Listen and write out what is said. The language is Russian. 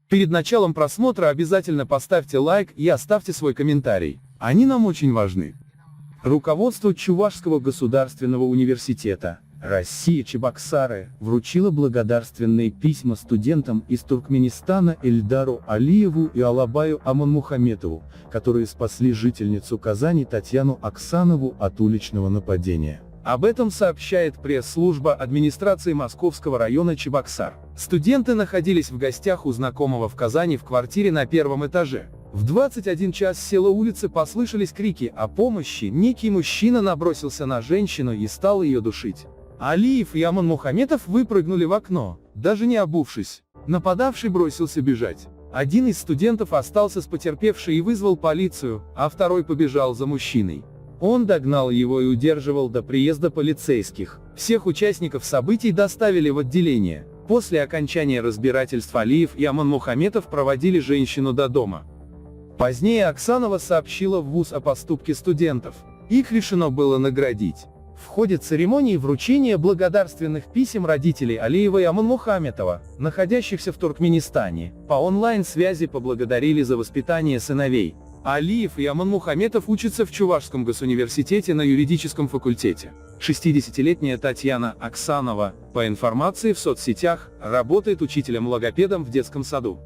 Перед началом просмотра обязательно поставьте лайк и оставьте свой комментарий. Они нам очень важны. Руководство Чувашского государственного университета России Чебоксары вручило благодарственные письма студентам из Туркменистана Эльдару Алиеву и Алабаю Аманмухаметову, которые спасли жительницу Казани Татьяну Оксанову от уличного нападения. Об этом сообщает пресс-служба администрации Московского района Чебоксар. Студенты находились в гостях у знакомого в Казани в квартире на первом этаже. В 21 час с села улицы послышались крики о помощи, некий мужчина набросился на женщину и стал ее душить. Алиев и Аманмухаметов выпрыгнули в окно, даже не обувшись. Нападавший бросился бежать. Один из студентов остался с потерпевшей и вызвал полицию, а второй побежал за мужчиной. Он догнал его и удерживал до приезда полицейских. Всех участников событий доставили в отделение. После окончания разбирательств Алиев и Аманмухаметов проводили женщину до дома. Позднее Оксанова сообщила в ВУЗ о поступке студентов. Их решено было наградить. В ходе церемонии вручения благодарственных писем родителей Алиева и Аманмухаметова, находящихся в Туркменистане, по онлайн-связи поблагодарили за воспитание сыновей. Алиев и Аманмухаметов учатся в Чувашском госуниверситете на юридическом факультете. 60-летняя Татьяна Оксанова, по информации в соцсетях, работает учителем-логопедом в детском саду.